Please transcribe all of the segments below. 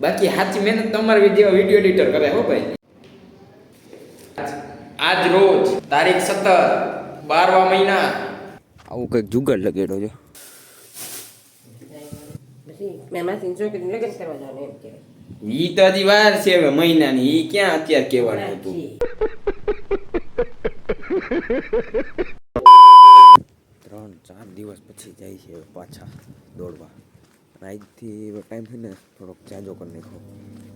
બાકી સાચી મહેનત તમારી જેવા વિડીયો એડિટર કરે હો ભાઈ. આજ રોજ તારીખ 17 12વા મહિના આવું કંઈક જુગાડ લગેડો છે. મેં માસીને છોકરીને લગ્ન કરવા જવાનું એમ કહેવાય. ઈ તો હજી વાર છે હવે મહિનાની. ઈ ક્યાં અત્યારે કહેવાનું હતું. 3-4 દિવસ પછી જાય છે પાછા દોડવા. આજથી ટાઈમ છે ને થોડોક જાજો કરી નાખો.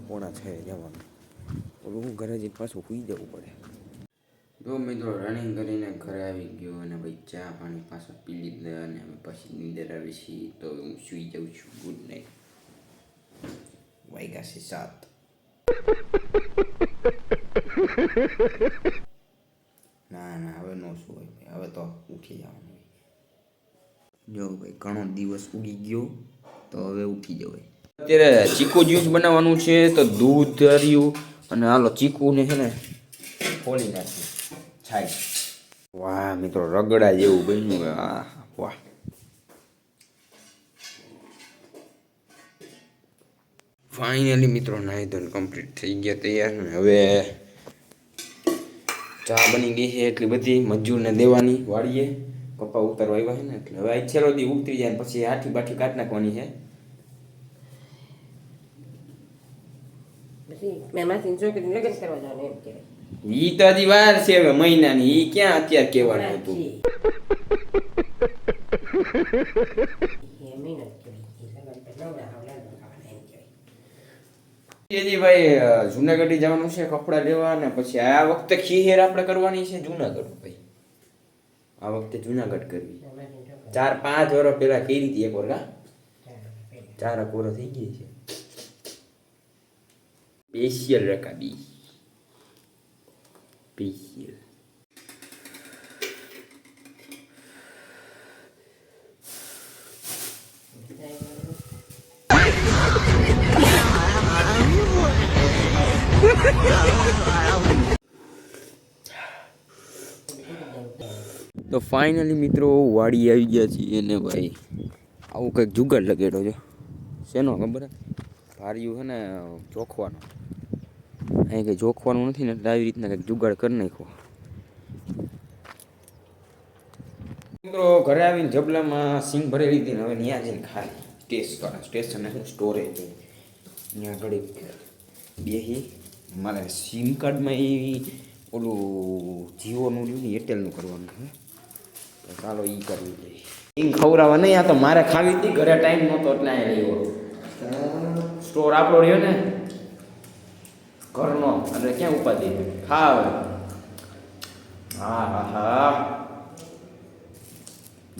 5:30 જવાનું. ઓલું ઘરે જઈને પાછું સૂઈ જવું પડે. જો મિત્રો રનિંગ કરીને ઘરે આવી ગયો અને ભાઈ ચા પાણી પાછા પી લીધા અને અમે પછી નીંદર આવી છીએ તો હું સૂઈ જાઉં છું. Good night. વાગ્યા છે 7. ના હવે નો સુવાય. હવે તો ઉઠી જવાનું. જો ભાઈ ઘણો દિવસ ઉગી ગયો તો હવે ઉઠી જવાય. અત્યારે ચીકુ જ્યુસ બનાવવાનું છે તો દૂધ રહ્યું અને હાલો ચીકુને છે ને ખોલી નાખીએ છાય. વાહ મિત્રો રગડા જેવું બન્યું. વાહ ફાઇનલી મિત્રો નાહી ધોઈને કમ્પ્લીટ થઈ ગયા તૈયાર. ને હવે ચા બની ગઈ છે એટલી બધી મજૂરને દેવાની વાળીએ. કપા ઉતારવા આવ્યા છે ને એટલે હવે આ છેલ્લો દી ઉતરી જાય પછી આઠી બાઠી કાઢી નાખવાની છે. મેં માસીને છોકરીને લગ્ન કરવા જવાનું એમ કહેવાય. ઈ તો હજી વાર છે હવે મહિનાની. ઈ ક્યાં અત્યારે કહેવાનું હતું. ભાઈ જુનાગઢ જવાનું છે કપડા લેવા અને પછી આ વખતે ખીહેર આપણે કરવાની છે જુનાગઢ. ભાઈ આ વખતે જુનાગઢ કરવી. 4-5 વર્ષ પહેલા કરી હતી એક વાર. 4 વર્ષ થઈ ગઈ છે. સ્પેશિયલ રકાબી સ્પેશિયલ. તો ફાઇનલી મિત્રો વાડી આવી ગયા છીએ અને ભાઈ આવું કંઈક જુગાડ લગેડો છે. શેનો ખબર હે? ભાર્યું છે ને જોખવાનો. અહીં કંઈ જોખવાનું નથી ને એટલે આવી રીતના કંઈક જુગાડ કરી નાખો. મિત્રો ઘરે આવીને જબલામાં સિંગ ભરી લીધી ને હવે ત્યાં જઈને ખાલી ટેસ્ટ કરે. સ્ટેશન શું સ્ટોરેજ ત્યાં ઘડી બેસી મારે સિમ કાર્ડમાં એવી ઓલું જીઓનું રહ્યું ને એરટેલનું કરવાનું છે. ચાલો એ કરવું જોઈએ. સિંગ ખવડાવવા નહીં. આ તો મારે ખાવી હતી ઘરે ટાઈમ નહોતો એટલે અહીંયા રહ્યો. સ્ટોર આપણો રહ્યો ને ઘરનો એટલે ક્યાં ઉપાધિ ખાવ. હા હા હા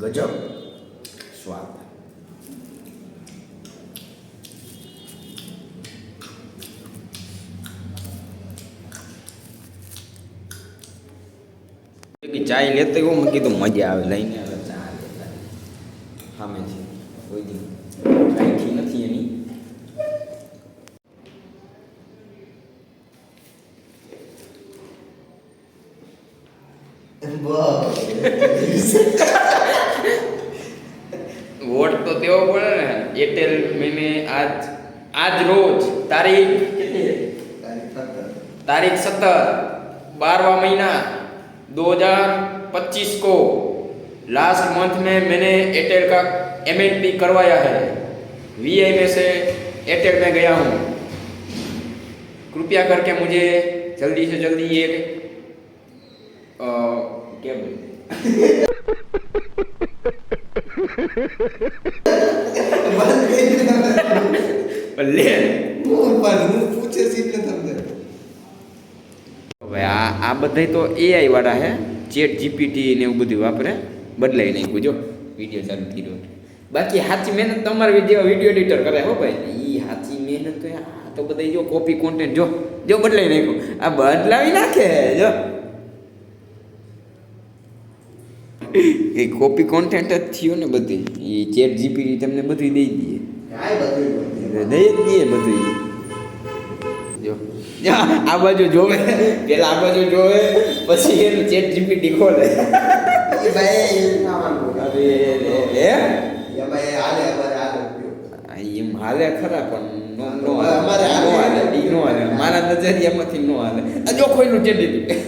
ગજબ સ્વાદ. ચાય લેતો એવું મેં કીધું મજા આવે લઈને આવે ચા લેતા સામે છે કોઈ દી કાંઈથી નથી એની. વોટ તો તેવો પડે ને. એરટેલ મેને આજ રોજ તારીખ 17 12वां महीना 2025 को लास्ट मंथ में मैंने एयरटेल का MNP करवाया है. VI में से एयरटेल में गया हूँ. कृपया करके मुझे जल्दी से जल्दी ये क्या बोलते હવે આ બધા તો AI વાળા હે. ચેટ જીપીટી ને એવું બધું વાપરે. બદલાઈ નાખ્યું જો વિડીયો ચાલુ કર્યો. બાકી સાચી મહેનત તમારી જેવા વિડીયો એડિટર કરે હો ભાઈ. એ સાચી મહેનત તો આ તો બધા જો કોપી કોન્ટેન્ટ જો જો બદલાઈ નાખ્યું. આ બદલાવી નાખે જો એ કોપી કોન્ટેન્ટ જ થયો ને બધી. એ ચેટ જીપીટી તમને બધું દઈ દે. દઈ જ દે બધું. જો આ બાજુ જોવે પેલા આ બાજુ જોવે પછી એનું ચેટ જીપીટી ખોલે. એમ હાલે ખરા પણ નો હાલે ઈ નો હાલે મારા નજરિયામાંથી નો હાલે આ જો ખોઈલું છે દીદી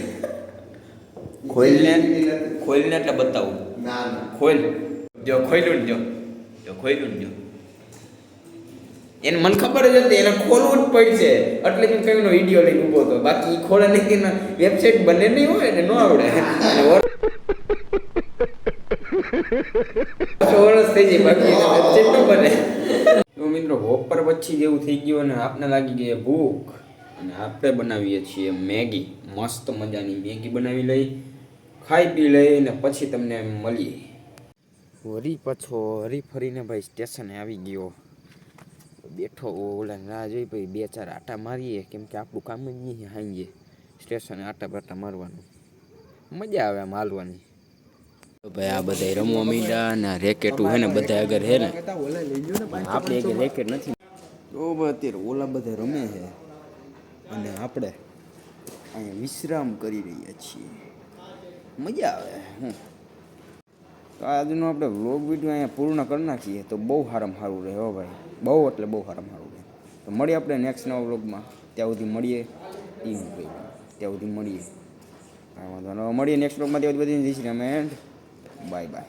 ખોઈલને એટલે બતાવું ખોઈલ જો ખોઈલું ને જો ખોઈલું ને જો એને મને ખબર જ હતી એને ખોલવું જ પડશે એટલે જ કઈ નો વિડીયો લઈને ઊભો હતો બાકી ઈ ખોલે નહીં કે વેબસાઇટ બને નહીં હોય ને ન આવડે વર્ષ થઈ જાય બાકી વેબસાઇટ ન બને તો મિત્રો બપોર પછી જેવું થઈ ગયું અને આપને લાગી ગઈ ભૂખ અને આપણે બનાવીએ છીએ મેગી મસ્ત મજાની મેગી બનાવી લઈ ખાઈ પી લઈ ને પછી તમને મળીએ હરી ફરીને ભાઈ સ્ટેશને આવી ગયો બેઠો ઓલા રાહ જોઈ ભાઈ 2-4 આટા મારીએ કેમ કે આપણું કામ જ નહીં હાંજે સ્ટેશને આટા મારવાનું મજા આવે આમ હાલવાની તો ભાઈ આ બધા રમવા મીંડા ને રેકેટું હે ને બધા અગર હે ને આપણે એક રેકેટ નથી તો અત્યારે ઓલા બધા રમે છે અને આપણે અહીંયા વિશ્રામ કરી રહ્યા છીએ મજા આવે તો આજનો આપણે વ્લોગ વિડીયો અહીંયા પૂર્ણ કરી નાખીએ તો બહુ સારું રહે હો ભાઈ બહુ એટલે બહુ સારું રહે તો મળીએ આપણે નેક્સ્ટ નવા વ્લોગમાં ત્યાં સુધી મળીએ ત્યાં સુધી મળીએ મળીએ નેક્સ્ટ વ્લોગમાં ત્યાં સુધી બધી જઈશું એન્ડ બાય બાય